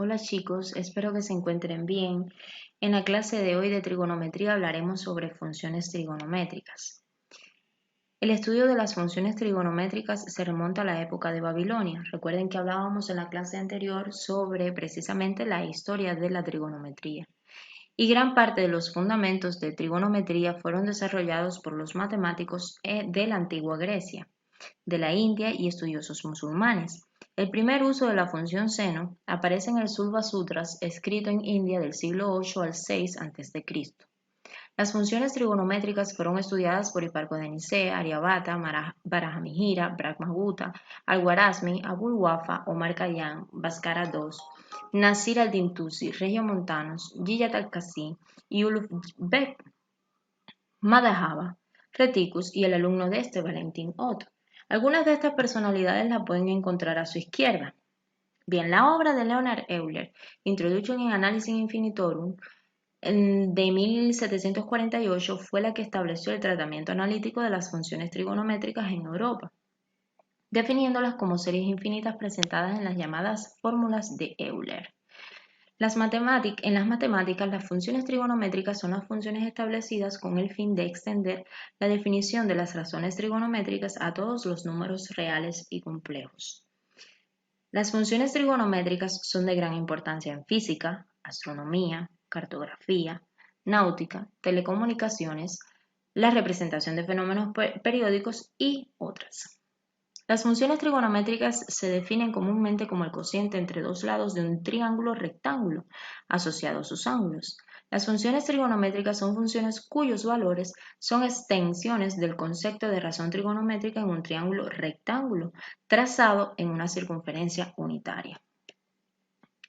Hola chicos, espero que se encuentren bien. En la clase de hoy de trigonometría hablaremos sobre funciones trigonométricas. El estudio de las funciones trigonométricas se remonta a la época de Babilonia. Recuerden que hablábamos en la clase anterior sobre precisamente la historia de la trigonometría. Y gran parte de los fundamentos de trigonometría fueron desarrollados por los matemáticos de la antigua Grecia, de la India y estudiosos musulmanes. El primer uso de la función seno aparece en el Sulva Sutras, escrito en India del siglo VIII al VI a.C. Las funciones trigonométricas fueron estudiadas por Hiparco de Nicea, Aryabhata, Varahamihira, Brahmagupta, Al-Khwarazmi, Abul-Wafa, Omar Khayyam, Bhaskara II, Nasir al-Din Tusi, Regiomontanos, Jiyat al-Qasi y Ulugh-Bek Madhava, Reticus y el alumno de este, Valentín Otto. Algunas de estas personalidades las pueden encontrar a su izquierda. Bien, la obra de Leonhard Euler, Introduction in Analysis Infinitorum, de 1748, fue la que estableció el tratamiento analítico de las funciones trigonométricas en Europa, definiéndolas como series infinitas presentadas en las llamadas fórmulas de Euler. En las matemáticas, las funciones trigonométricas son las funciones establecidas con el fin de extender la definición de las razones trigonométricas a todos los números reales y complejos. Las funciones trigonométricas son de gran importancia en física, astronomía, cartografía, náutica, telecomunicaciones, la representación de fenómenos periódicos y otras. Las funciones trigonométricas se definen comúnmente como el cociente entre dos lados de un triángulo rectángulo asociado a sus ángulos. Las funciones trigonométricas son funciones cuyos valores son extensiones del concepto de razón trigonométrica en un triángulo rectángulo trazado en una circunferencia unitaria.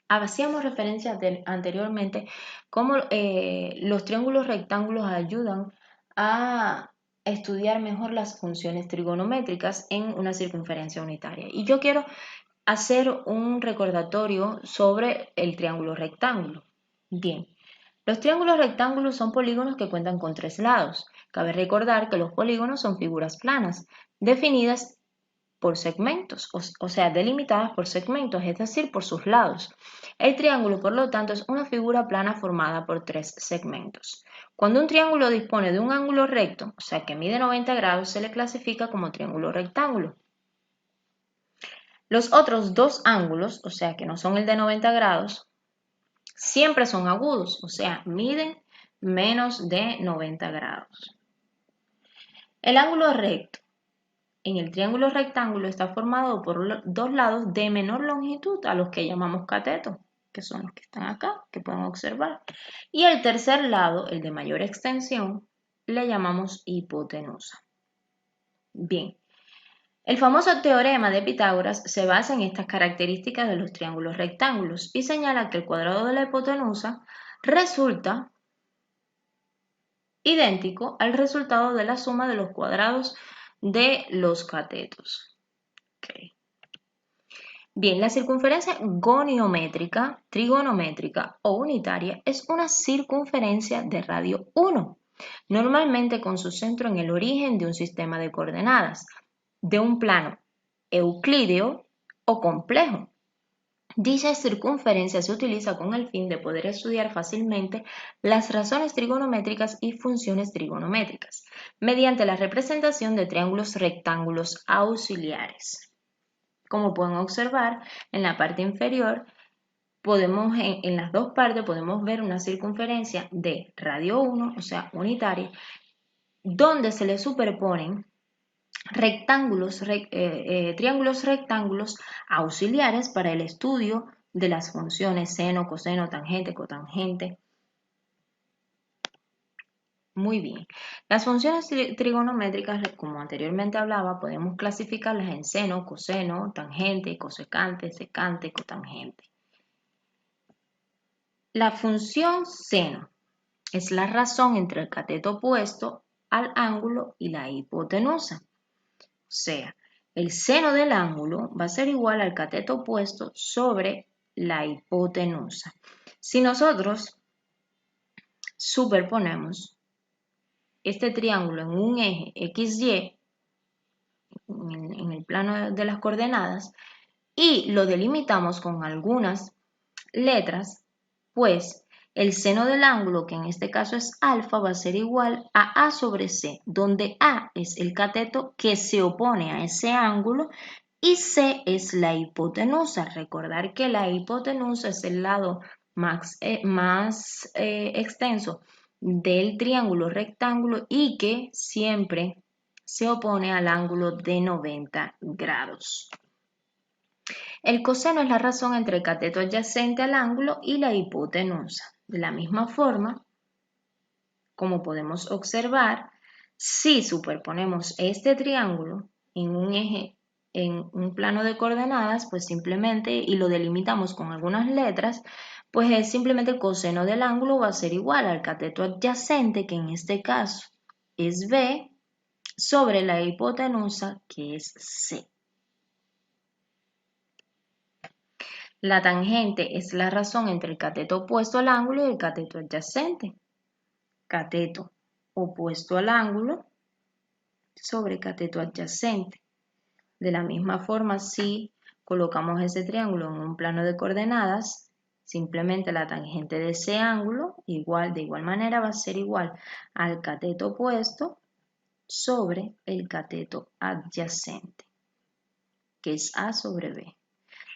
Hacíamos referencia anteriormente cómo los triángulos rectángulos ayudan a estudiar mejor las funciones trigonométricas en una circunferencia unitaria. Y yo quiero hacer un recordatorio sobre el triángulo rectángulo. Bien, los triángulos rectángulos son polígonos que cuentan con tres lados. Cabe recordar que los polígonos son figuras planas, definidas por segmentos, o sea, delimitadas por segmentos, es decir, por sus lados. El triángulo, por lo tanto, es una figura plana formada por tres segmentos. Cuando un triángulo dispone de un ángulo recto, o sea, que mide 90 grados, se le clasifica como triángulo rectángulo. Los otros dos ángulos, o sea, que no son el de 90 grados, siempre son agudos, o sea, miden menos de 90 grados. El ángulo recto en el triángulo rectángulo está formado por dos lados de menor longitud a los que llamamos catetos, que son los que están acá, que pueden observar. Y el tercer lado, el de mayor extensión, le llamamos hipotenusa. Bien, el famoso teorema de Pitágoras se basa en estas características de los triángulos rectángulos y señala que el cuadrado de la hipotenusa resulta idéntico al resultado de la suma de los cuadrados de los catetos. Okay. Bien, la circunferencia goniométrica, trigonométrica o unitaria es una circunferencia de radio 1, normalmente con su centro en el origen de un sistema de coordenadas, de un plano euclídeo o complejo. Dicha circunferencia se utiliza con el fin de poder estudiar fácilmente las razones trigonométricas y funciones trigonométricas, mediante la representación de triángulos rectángulos auxiliares. Como pueden observar, en la parte inferior, en las dos partes podemos ver una circunferencia de radio 1, o sea, unitaria, donde se le superponen triángulos rectángulos auxiliares para el estudio de las funciones seno, coseno, tangente, cotangente. Muy bien. Las funciones trigonométricas, como anteriormente hablaba, podemos clasificarlas en seno, coseno, tangente, cosecante, secante, cotangente. La función seno es la razón entre el cateto opuesto al ángulo y la hipotenusa. O sea, el seno del ángulo va a ser igual al cateto opuesto sobre la hipotenusa. Si nosotros superponemos este triángulo en un eje XY, en el plano de las coordenadas, y lo delimitamos con algunas letras, pues el seno del ángulo, que en este caso es alfa, va a ser igual a A sobre C, donde A es el cateto que se opone a ese ángulo y C es la hipotenusa. Recordar que la hipotenusa es el lado más extenso del triángulo rectángulo y que siempre se opone al ángulo de 90 grados. El coseno es la razón entre el cateto adyacente al ángulo y la hipotenusa. De la misma forma, como podemos observar, si superponemos este triángulo en un eje, en un plano de coordenadas, pues simplemente, y lo delimitamos con algunas letras, pues es simplemente el coseno del ángulo va a ser igual al cateto adyacente, que en este caso es B, sobre la hipotenusa, que es C. La tangente es la razón entre el cateto opuesto al ángulo y el cateto adyacente. Cateto opuesto al ángulo sobre cateto adyacente. De la misma forma, si colocamos ese triángulo en un plano de coordenadas, simplemente la tangente de ese ángulo, de igual manera, va a ser igual al cateto opuesto sobre el cateto adyacente, que es A sobre B.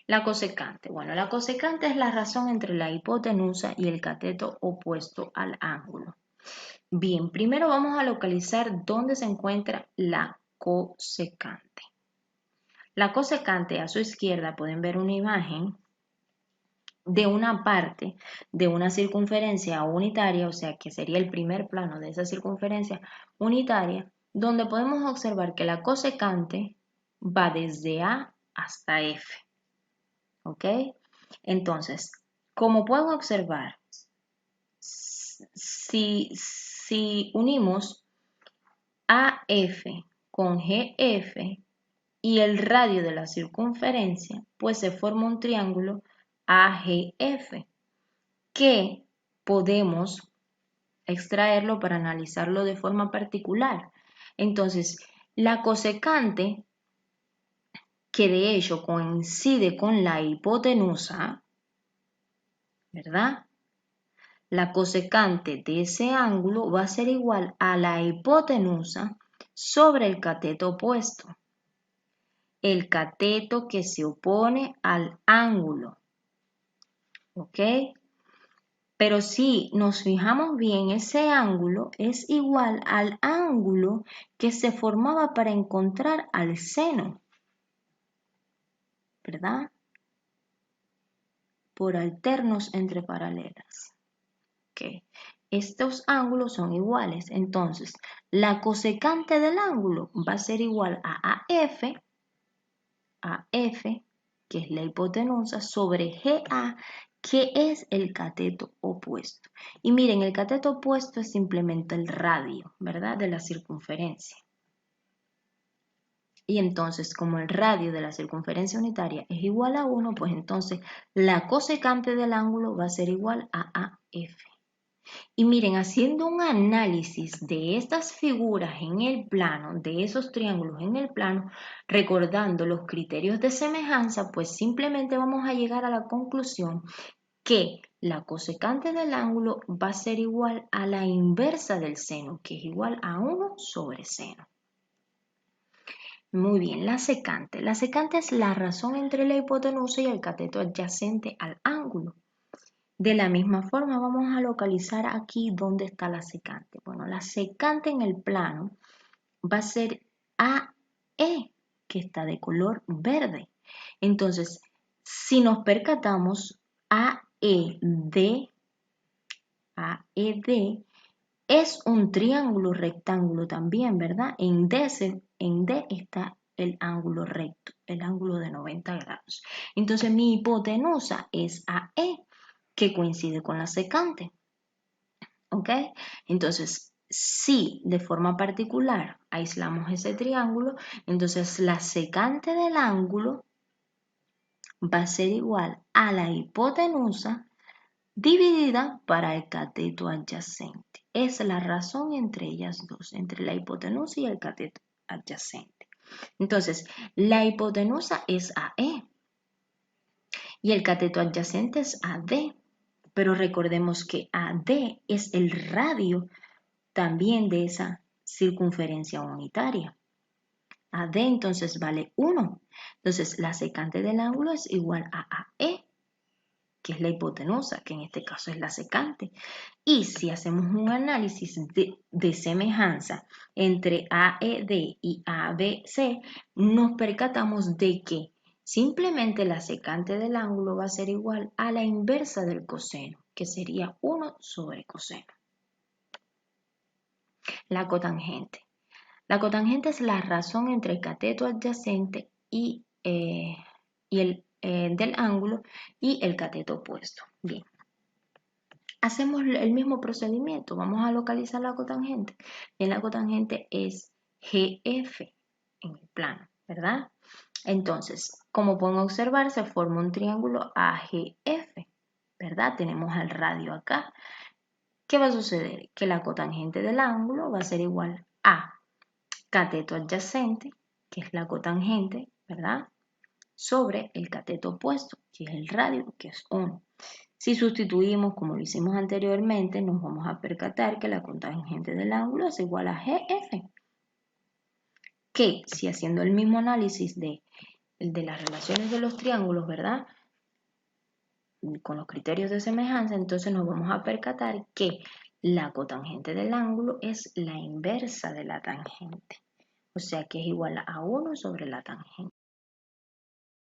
La cosecante. Bueno, la cosecante es la razón entre la hipotenusa y el cateto opuesto al ángulo. Bien, primero vamos a localizar dónde se encuentra la cosecante. La cosecante, a su izquierda pueden ver una imagen de una parte de una circunferencia unitaria, o sea que sería el primer plano de esa circunferencia unitaria, donde podemos observar que la cosecante va desde A hasta F. ¿Ok? Entonces, como pueden observar, si unimos AF con GF y el radio de la circunferencia, pues se forma un triángulo AGF que podemos extraerlo para analizarlo de forma particular. Entonces, la cosecante, que de hecho coincide con la hipotenusa, ¿verdad? La cosecante de ese ángulo va a ser igual a la hipotenusa sobre el cateto opuesto. El cateto que se opone al ángulo. ¿Ok? Pero si nos fijamos bien, ese ángulo es igual al ángulo que se formaba para encontrar al seno. ¿Verdad? Por alternos entre paralelas. ¿Ok? Estos ángulos son iguales, entonces la cosecante del ángulo va a ser igual a AF, que es la hipotenusa, sobre GA, que es el cateto opuesto. Y miren, el cateto opuesto es simplemente el radio, ¿verdad? De la circunferencia. Y entonces, como el radio de la circunferencia unitaria es igual a 1, pues entonces la cosecante del ángulo va a ser igual a AF. Y miren, haciendo un análisis de estas figuras en el plano, de esos triángulos en el plano, recordando los criterios de semejanza, pues simplemente vamos a llegar a la conclusión que la cosecante del ángulo va a ser igual a la inversa del seno, que es igual a 1 sobre seno. Muy bien, la secante. La secante es la razón entre la hipotenusa y el cateto adyacente al ángulo. De la misma forma vamos a localizar aquí dónde está la secante. Bueno, la secante en el plano va a ser AE, que está de color verde. Entonces, si nos percatamos, AED es un triángulo rectángulo también, ¿verdad? En D está el ángulo recto, el ángulo de 90 grados. Entonces, mi hipotenusa es AE, que coincide con la secante. ¿Ok? Entonces, si de forma particular aislamos ese triángulo, entonces la secante del ángulo va a ser igual a la hipotenusa dividida para el cateto adyacente. Esa es la razón entre ellas dos, entre la hipotenusa y el cateto adyacente. Entonces, la hipotenusa es AE. Y el cateto adyacente es AD, pero recordemos que AD es el radio también de esa circunferencia unitaria. AD entonces vale 1. Entonces la secante del ángulo es igual a AE, que es la hipotenusa, que en este caso es la secante. Y si hacemos un análisis de semejanza entre AED y ABC, nos percatamos de que simplemente la secante del ángulo va a ser igual a la inversa del coseno, que sería 1 sobre coseno. La cotangente. La cotangente es la razón entre el cateto adyacente del ángulo y el cateto opuesto. Bien. Hacemos el mismo procedimiento, vamos a localizar la cotangente. Y la cotangente es GF en el plano, ¿verdad? Entonces, como pueden observar, se forma un triángulo AGF, ¿verdad? Tenemos el radio acá. ¿Qué va a suceder? Que la cotangente del ángulo va a ser igual a cateto adyacente, que es la cotangente, ¿verdad? Sobre el cateto opuesto, que es el radio, que es 1. Si sustituimos como lo hicimos anteriormente, nos vamos a percatar que la cotangente del ángulo es igual a GF. Que si haciendo el mismo análisis de las relaciones de los triángulos, ¿verdad? Con los criterios de semejanza, entonces nos vamos a percatar que la cotangente del ángulo es la inversa de la tangente. O sea que es igual a 1 sobre la tangente.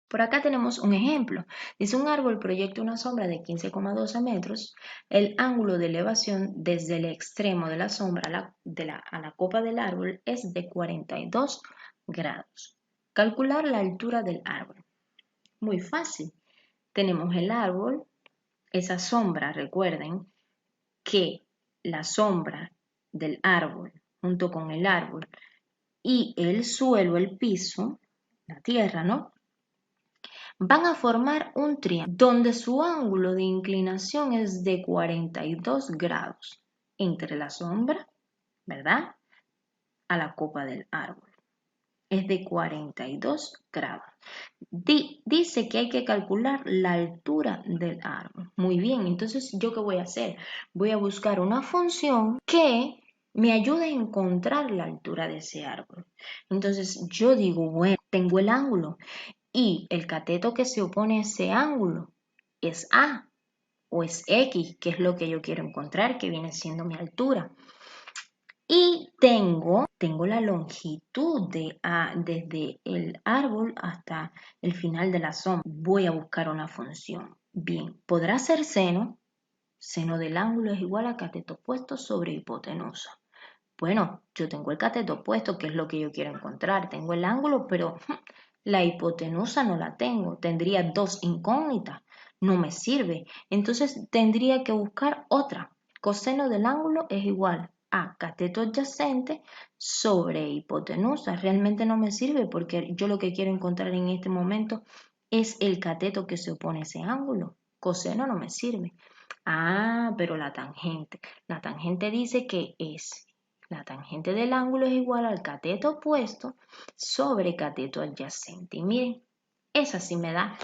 Por acá tenemos un ejemplo. Dice un árbol proyecta una sombra de 15,12 metros. El ángulo de elevación desde el extremo de la sombra a la copa del árbol es de 42 grados. Calcular la altura del árbol. Muy fácil. Tenemos el árbol, esa sombra, recuerden que la sombra del árbol junto con el árbol y el suelo, el piso, la tierra, ¿no? Van a formar un triángulo donde su ángulo de inclinación es de 42 grados entre la sombra, ¿verdad? A la copa del árbol. Es de 42 grados. Dice que hay que calcular la altura del árbol. Muy bien, entonces ¿yo qué voy a hacer? Voy a buscar una función que me ayude a encontrar la altura de ese árbol. Entonces yo digo, bueno, tengo el ángulo. Y el cateto que se opone a ese ángulo es A o es X, que es lo que yo quiero encontrar, que viene siendo mi altura. Y tengo la longitud de A desde el árbol hasta el final de la sombra. Voy a buscar una función. Bien, podrá ser seno. Seno del ángulo es igual a cateto opuesto sobre hipotenusa. Bueno, yo tengo el cateto opuesto, que es lo que yo quiero encontrar. Tengo el ángulo, pero la hipotenusa no la tengo. Tendría dos incógnitas. No me sirve. Entonces tendría que buscar otra. Coseno del ángulo es igual a cateto adyacente sobre hipotenusa. Realmente no me sirve porque yo lo que quiero encontrar en este momento es el cateto que se opone a ese ángulo. Coseno no me sirve. Ah, pero la tangente. La tangente dice que es la tangente del ángulo es igual al cateto opuesto sobre cateto adyacente. Y miren, esa sí me da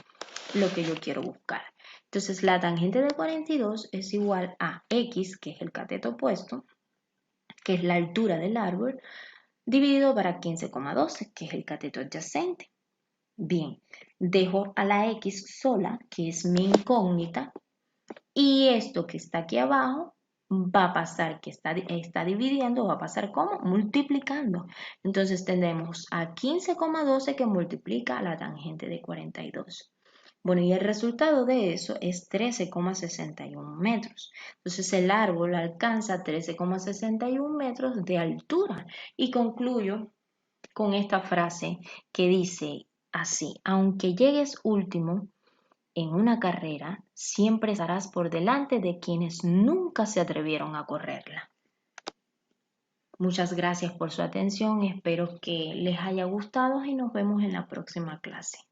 lo que yo quiero buscar. Entonces, la tangente de 42 es igual a X, que es el cateto opuesto, que es la altura del árbol, dividido para 15,12, que es el cateto adyacente. Bien, dejo a la X sola, que es mi incógnita, y esto que está aquí abajo va a pasar, que está dividiendo, va a pasar como multiplicando. Entonces tendremos a 15,12 que multiplica la tangente de 42. Bueno, y el resultado de eso es 13,61 metros. Entonces el árbol alcanza 13,61 metros de altura. Y concluyo con esta frase que dice así: aunque llegues último en una carrera, siempre estarás por delante de quienes nunca se atrevieron a correrla. Muchas gracias por su atención, espero que les haya gustado y nos vemos en la próxima clase.